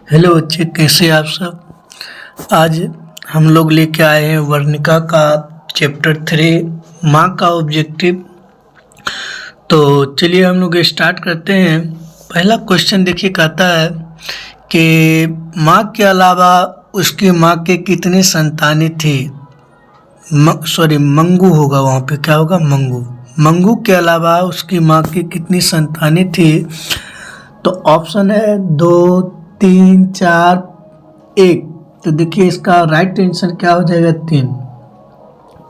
Hello बच्चे, कैसे आप सब। आज हम लोग लेके आए हैं वर्णिका का चैप्टर 3 माँ का ऑब्जेक्टिव। तो चलिए हम लोग स्टार्ट करते हैं। पहला क्वेश्चन देखिए, कहता है कि माँ के अलावा उसकी माँ के कितनी संतानें थी। मंगू होगा, वहाँ पे क्या होगा, मंगू। मंगू के अलावा उसकी माँ की कितनी संतानें थी। तो ऑप्शन है 2, 3, 4, 1। तो देखिए इसका राइट आंसर क्या हो जाएगा, 3,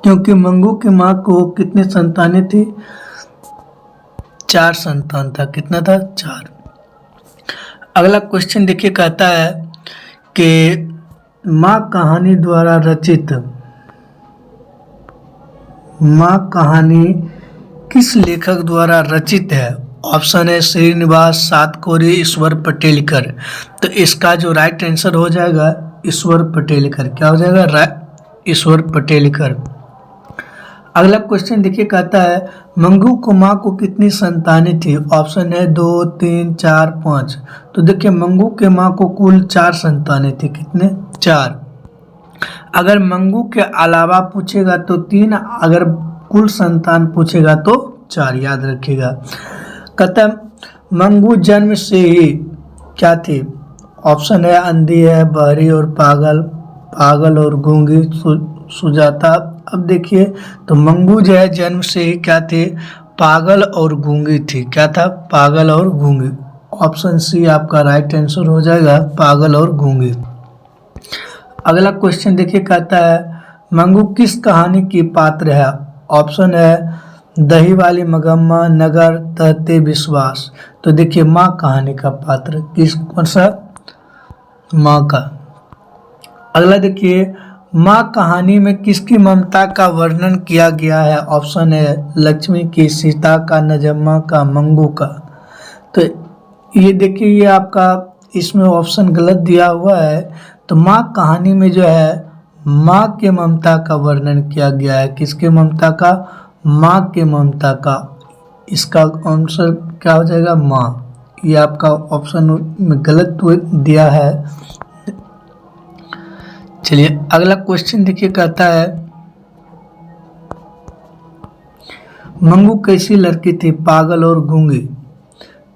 क्योंकि मंगू की माँ को कितनी संतानें थी, 4 संतान था। कितना था, 4। अगला क्वेश्चन देखिए, कहता है कि माँ कहानी द्वारा रचित, माँ कहानी किस लेखक द्वारा रचित है। ऑप्शन है श्रीनिवास सातकोरी, ईश्वर पटेलकर। तो इसका जो राइट आंसर हो जाएगा ईश्वर पटेलकर। क्या हो जाएगा, ईश्वर पटेलकर। अगला क्वेश्चन देखिए, कहता है मंगू को माँ को कितनी संतानें थी। ऑप्शन है 2, 3, 4, 5। तो देखिए मंगू के माँ को कुल 4 संतानें थी। कितने, 4। अगर मंगू के अलावा पूछेगा तो 3, अगर कुल संतान पूछेगा तो 4, याद रखिएगा। कहता मंगू जन्म से ही क्या थी। ऑप्शन है अंधी है, बहरी और पागल, पागल और गूंगी, सुजाता। अब देखिए तो मंगू जो है जन्म से ही क्या थे, पागल और गूंगी थी। क्या था, पागल और गूंगी। ऑप्शन सी आपका राइट आंसर हो जाएगा, पागल और गूंगी। अगला क्वेश्चन देखिए, कहता है मंगू किस कहानी की पात्र है। ऑप्शन है दही वाली मगम्मा, नगर, तहते विश्वास। तो देखिए माँ कहानी का पात्र किस, कौन सा, माँ का। अगला देखिए माँ कहानी में किसकी ममता का वर्णन किया गया है। ऑप्शन है लक्ष्मी की, सीता का, नजम्मा का, मंगू का। तो ये देखिए ये आपका इसमें ऑप्शन गलत दिया हुआ है। तो माँ कहानी में जो है माँ के ममता का वर्णन किया गया है। किसके ममता का, माँ के ममता का। इसका आंसर क्या हो जाएगा, माँ। ये आपका ऑप्शन में गलत दिया है। चलिए अगला क्वेश्चन देखिए, कहता है मंगू कैसी लड़की थी, पागल और गूंगी।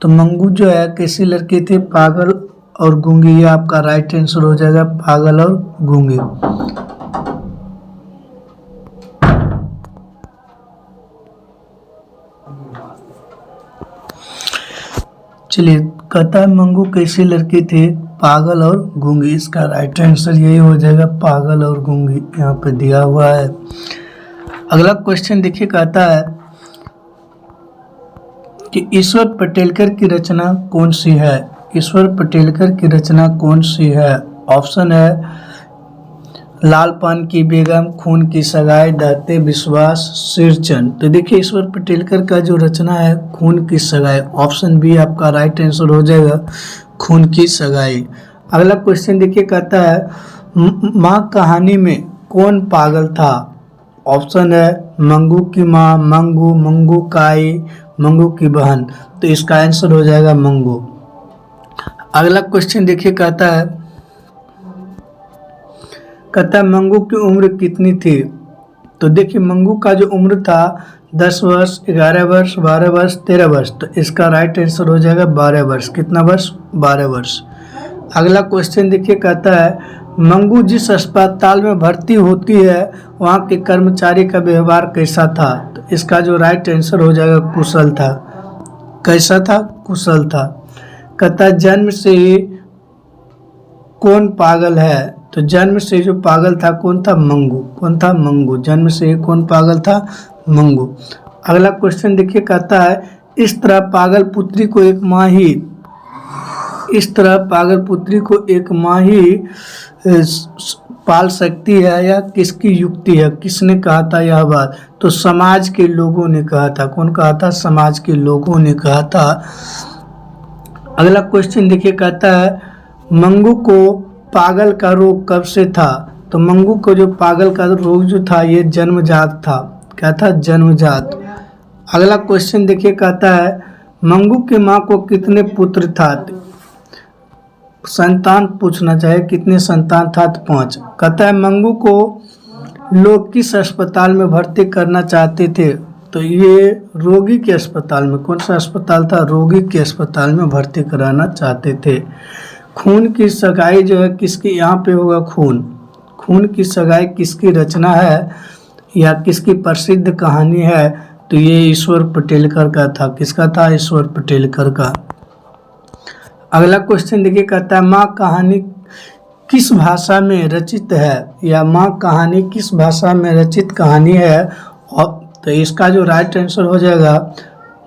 तो मंगू जो है कैसी लड़की थी, पागल और गूंगी। ये आपका राइट आंसर हो जाएगा, पागल और गूंगी। चलिए कहता है मंगू कैसी लड़की थी, पागल और गूंगी। इसका राइट आंसर यही हो जाएगा, पागल और गूंगी, यहाँ पे दिया हुआ है। अगला क्वेश्चन देखिए, कहता है कि ईश्वर पटेलकर की रचना कौन सी है। ईश्वर पटेलकर की रचना कौन सी है। ऑप्शन है लाल पान की बेगम, खून की सगाई, दहते विश्वास, सिरचन। तो देखिए ईश्वर पटेलकर का जो रचना है खून की सगाई। ऑप्शन बी आपका राइट आंसर हो जाएगा, खून की सगाई। अगला क्वेश्चन देखिए, कहता है माँ कहानी में कौन पागल था। ऑप्शन है मंगू की माँ, मंगू, मंगू काई, मंगू की बहन। तो इसका आंसर हो जाएगा मंगू। अगला क्वेश्चन देखिए, कहता है मंगू की उम्र कितनी थी। तो देखिए मंगू का जो उम्र था 10 वर्ष, 11 वर्ष, 12 वर्ष, 13 वर्ष। तो इसका राइट आंसर हो जाएगा 12 वर्ष। कितना वर्ष, 12 वर्ष। अगला क्वेश्चन देखिए, कहता है मंगू जिस अस्पताल में भर्ती होती है वहाँ के कर्मचारी का व्यवहार कैसा था। तो इसका जो राइट आंसर हो जाएगा कुशल था। कैसा था, कुशल था। कहता है जन्म से ही कौन पागल है। तो जन्म से जो पागल था कौन था, मंगू। कौन था, मंगू। जन्म से कौन पागल था, मंगू। अगला क्वेश्चन देखिए, कहता है इस तरह पागल पुत्री को एक माँ ही, इस तरह पागल पुत्री को एक माँ ही पाल सकती है, या किसकी युक्ति है। किसने कहा था यह बात। तो समाज के लोगों ने कहा था। कौन कहा था, समाज के लोगों ने कहा था। अगला क्वेश्चन देखिए, कहता है मंगू को पागल का रोग कब से था। तो मंगू को जो पागल का रोग जो था ये जन्मजात था। क्या था, जन्मजात। अगला क्वेश्चन देखिए, कहता है मंगू की माँ को कितने पुत्र था। संतान पूछना चाहे कितने संतान था, तो 5। कहता है मंगू को लोग किस अस्पताल में भर्ती करना चाहते थे, तो ये रोगी के अस्पताल में। कौन सा अस्पताल था, रोगी के अस्पताल में भर्ती कराना चाहते थे। खून की सगाई जो है किसकी, यहाँ पे होगा खून की सगाई किसकी रचना है या किसकी प्रसिद्ध कहानी है, तो ये ईश्वर पटेलकर का था। किसका था, ईश्वर पटेलकर का। अगला क्वेश्चन देखिए, कहता है माँ कहानी किस भाषा में रचित है, या माँ कहानी किस भाषा में रचित कहानी है, और तो इसका जो राइट आंसर हो जाएगा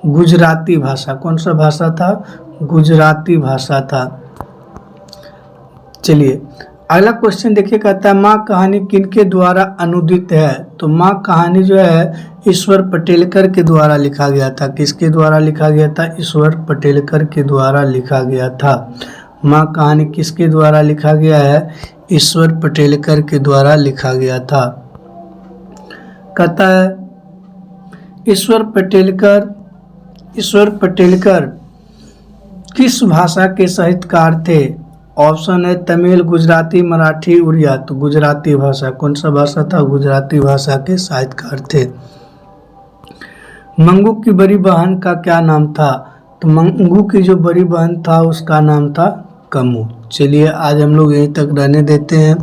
गुजराती भाषा। कौन सा भाषा था, गुजराती भाषा था। चलिए अगला क्वेश्चन देखिए, कहता है माँ कहानी किनके द्वारा अनुदित है, तो माँ कहानी जो है ईश्वर पटेलकर के द्वारा लिखा गया था। किसके द्वारा लिखा गया था, ईश्वर पटेलकर के द्वारा लिखा गया था। माँ कहानी किसके द्वारा लिखा गया है, ईश्वर पटेलकर के द्वारा लिखा गया था। कहता है ईश्वर पटेलकर किस भाषा के साहित्यकार थे, ऑप्शन है तमिल, गुजराती, मराठी, उड़िया, तो गुजराती भाषा। कौन सा भाषा था, गुजराती भाषा के साहित्यकार थे। मंगू की बड़ी बहन का क्या नाम था, तो मंगू की जो बड़ी बहन था उसका नाम था कमू। चलिए आज हम लोग यहीं तक रहने देते हैं।